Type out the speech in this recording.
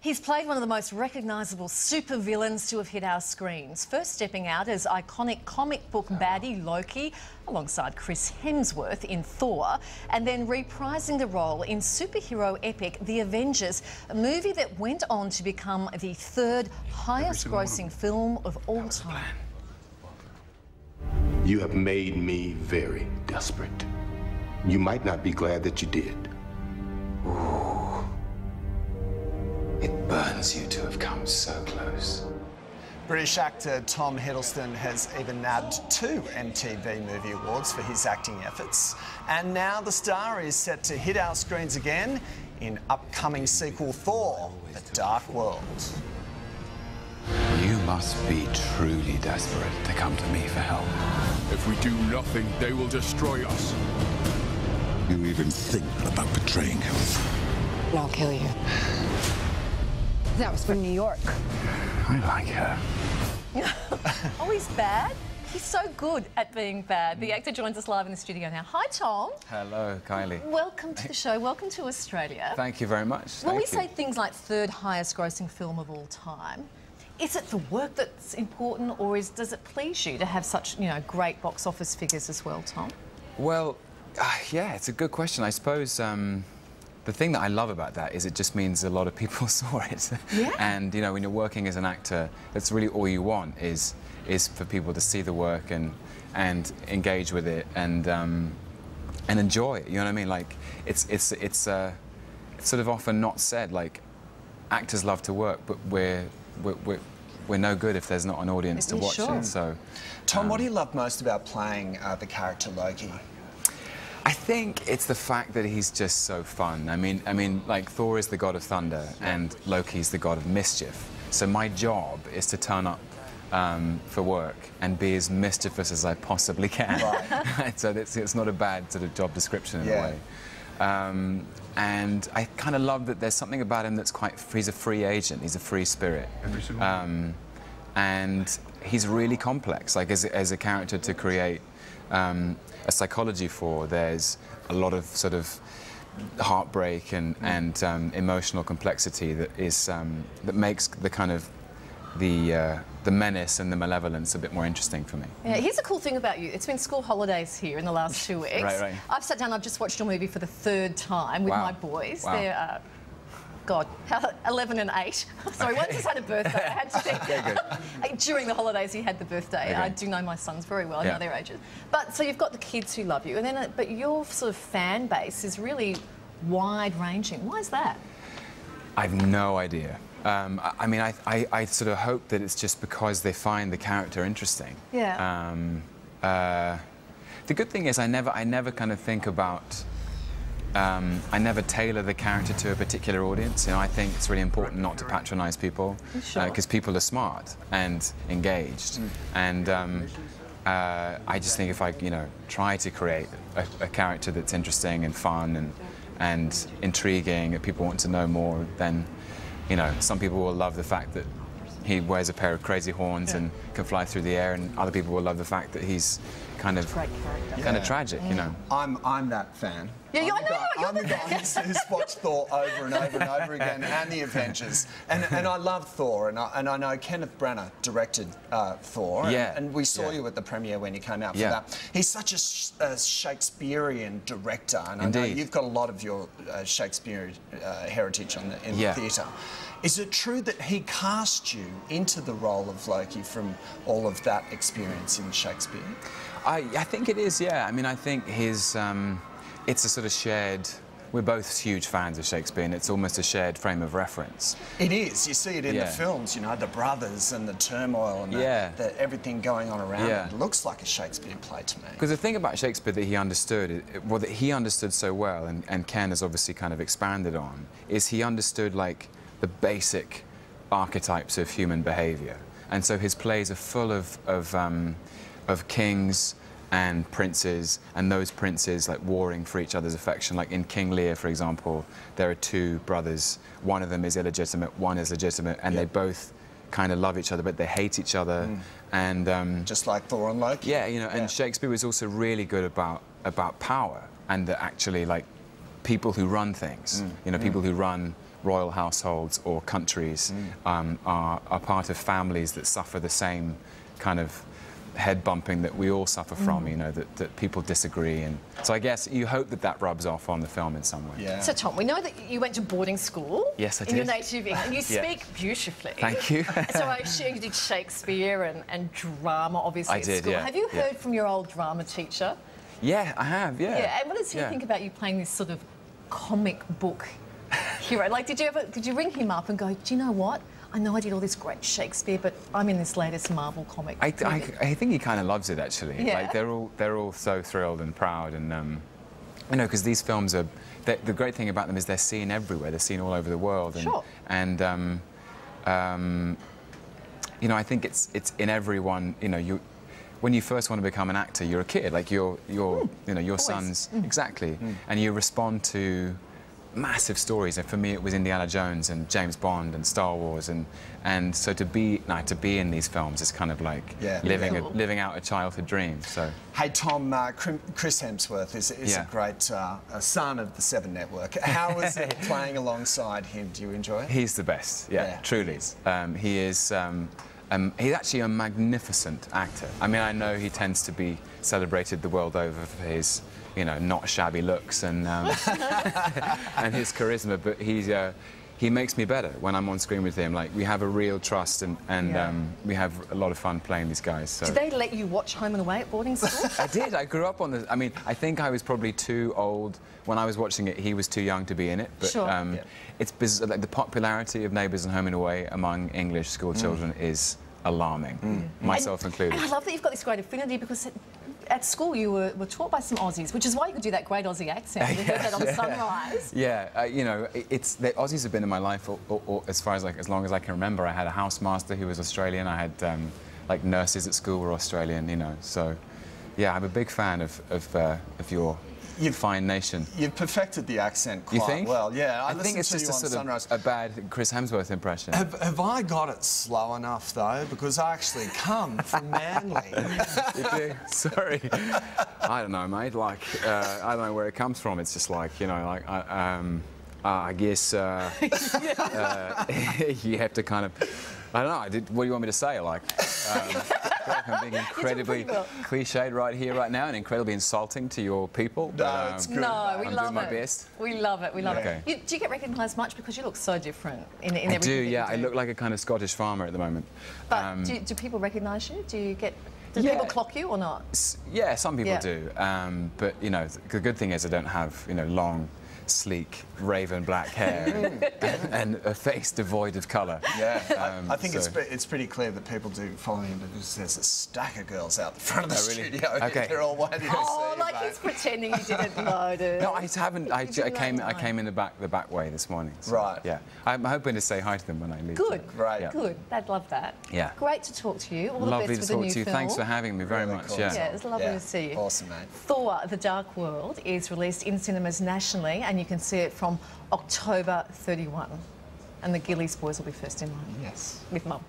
He's played one of the most recognisable supervillains to have hit our screens, first stepping out as iconic comic book baddie Loki alongside Chris Hemsworth in Thor, and then reprising the role in superhero epic The Avengers, a movie that went on to become the third highest grossing film of all time. You have made me very desperate. You might not be glad that you did. Ooh. It burns you to have come so close. British actor Tom Hiddleston has even nabbed 2 MTV Movie Awards for his acting efforts. And now the star is set to hit our screens again in upcoming sequel Thor, The Dark World. You must be truly desperate to come to me for help. If we do nothing, they will destroy us. You even think about betraying him. I'll kill you. That was from New York. I like her. Oh, he's bad? He's so good at being bad. The actor joins us live in the studio now. Hi, Tom. Hello, Kylie. Welcome to the show. Welcome to Australia. Thank you very much. When we say things like third highest grossing film of all time, is it the work that's important, or does it please you to have such, great box office figures as well, Tom? Well, yeah, it's a good question. I suppose the thing that I love about that is it just means a lot of people saw it. Yeah. And, when you're working as an actor, that's really all you want is for people to see the work and engage with it and enjoy it. You know what I mean? Like, it's sort of often not said. Like, actors love to work, but we're no good if there's not an audience to watch it. So, Tom, what do you love most about playing the character Loki? I think it's the fact that he's just so fun. I mean, like, Thor is the god of thunder and Loki's the god of mischief. So my job is to turn up for work and be as mischievous as I possibly can. Right. So it's not a bad sort of job description in a way. And I kind of love that there's something about him that's he's a free agent, he's a free spirit. And he's really complex, like as a character to create a psychology for. There's a lot of sort of heartbreak and emotional complexity that makes the kind of the menace and the malevolence a bit more interesting for me. Yeah, here's a cool thing about you. It's been school holidays here in the last 2 weeks. Right. I've sat down, I've just watched your movie for the 3rd time with my boys. Wow. They're, God, 11 and 8. Sorry, one just had a birthday. I had to think. During the holidays, he had the birthday. I do know my sons very well. I know their ages. But so you've got the kids who love you, and then but your sort of fan base is really wide-ranging. Why is that? I've no idea. I mean, I sort of hope that it's just because they find the character interesting. Yeah. The good thing is I never kind of think about. I never tailor the character to a particular audience. I think it's really important not to patronise people, because people are smart and engaged. And I just think if I, try to create a character that's interesting and fun and intriguing, that people want to know more, then, some people will love the fact that he wears a pair of crazy horns and can fly through the air, and other people will love the fact that he's kind of tragic, I'm that fan. Yeah, I'm the guy who's watched Thor over and over and over again, and the Avengers. And I love Thor, and I know Kenneth Branagh directed Thor, and we saw you at the premiere when you came out for that. He's such a Shakespearean director, and I know you've got a lot of your Shakespeare heritage in the theatre. Is it true that he cast you into the role of Loki from all of that experience in Shakespeare? I think it is, yeah. I mean, I think it's a sort of shared. We're both huge fans of Shakespeare, and it's almost a shared frame of reference. It is. You see it in the films, the brothers and the turmoil and everything going on around it. It looks like a Shakespeare play to me. Because the thing about Shakespeare that he understood, that he understood so well, and Ken has obviously kind of expanded on, is he understood, like, the basic archetypes of human behaviour. And so his plays are full of kings and princes, and those princes like warring for each other's affection. Like in King Lear, for example, there are 2 brothers. One of them is illegitimate, one is legitimate, and they both kind of love each other, but they hate each other. And just like Thor and Loki. Yeah, and Shakespeare was also really good about power, and that actually, like, people who run things, people who run royal households or countries are part of families that suffer the same kind of head bumping that we all suffer from, you know, that people disagree. And so I guess you hope that that rubs off on the film in some way. Yeah. So, Tom, we know that you went to boarding school. Yes, I did. In your native England. You speak beautifully. Thank you. So I assume you did Shakespeare and drama, obviously, I did, at school. yeah. Have you heard from your old drama teacher? Yeah, I have, yeah. Yeah, and what does he think about you playing this sort of comic book hero? Like, did you ring him up and go, do you know what? I know I did all this great Shakespeare, but I'm in this latest Marvel comic. I think he kind of loves it, actually. Yeah. Like, they're all so thrilled and proud, and you know, because these films are. The great thing about them is they're seen everywhere. They're seen all over the world. And, sure. And you know, I think it's in everyone. You know, when you first want to become an actor, you're a kid. Like you know, your son's exactly, and you respond to massive stories. And for me, it was Indiana Jones and James Bond and Star Wars, and so to be in these films is kind of like living out a childhood dream. So, hey Tom, Chris Hemsworth is a great son of the Seven Network. How was it playing alongside him? Do you enjoy it? He's the best. Yeah, truly. He is. He's actually a magnificent actor. I mean, I know he tends to be celebrated the world over for his, you know, not shabby looks and and his charisma, but he makes me better when I'm on screen with him. Like, we have a real trust, and we have a lot of fun playing these guys. So. Did they let you watch Home and Away at boarding school? I did. I grew up on this. I mean, I think I was probably too old when I was watching it. He was too young to be in it. But it's bizarre, like the popularity of Neighbours and Home and Away among English school children is alarming, myself included. And I love that you've got this great affinity, because at school you were taught by some Aussies, which is why you could do that great Aussie accent. We heard that on Sunrise. Yeah, you know, the Aussies have been in my life as long as I can remember. I had a housemaster who was Australian. I had like nurses at school were Australian. You know, so yeah, I'm a big fan of your fine nation. You've perfected the accent quite well. Yeah, I think it's just a sort of a bad Chris Hemsworth impression. Have I got it slow enough though? Because I actually come from Manly. You do? Sorry. I don't know, mate. Like, I don't know where it comes from. It's just like, you know, like I guess you have to kind of. I don't know. What do you want me to say? Like, I'm being incredibly cliched right here, right now, and incredibly insulting to your people. No, it's good. No, we I'm love doing my best. We love it. We love it. Do you get recognised much, because you look so different in everything? I do. Yeah, that you I look like a kind of Scottish farmer at the moment. But do people recognise you? Do people clock you or not? Yeah, some people do. But you know, the good thing is I don't have, you know, long, sleek, raven black hair and a face devoid of colour. Yeah, I think it's pretty clear that people do follow him, because there's a stack of girls out the front of the studio. Okay. They're all waiting to see you, like he's pretending he didn't know, dude. No, I haven't. I came in the back way this morning. So, right. Yeah. I'm hoping to say hi to them when I leave. Good. Right. Yeah. Good. They'd love that. Yeah. Great to talk to you. All Lovely the best to with the new talk to you. film. Thanks for having me very much. Cool. Yeah. Yeah, it's lovely to see you. Awesome, mate. Thor: The Dark World is released in cinemas nationally, and you can see it from October 31. And the Gillies boys will be first in line. Yes. With Mum.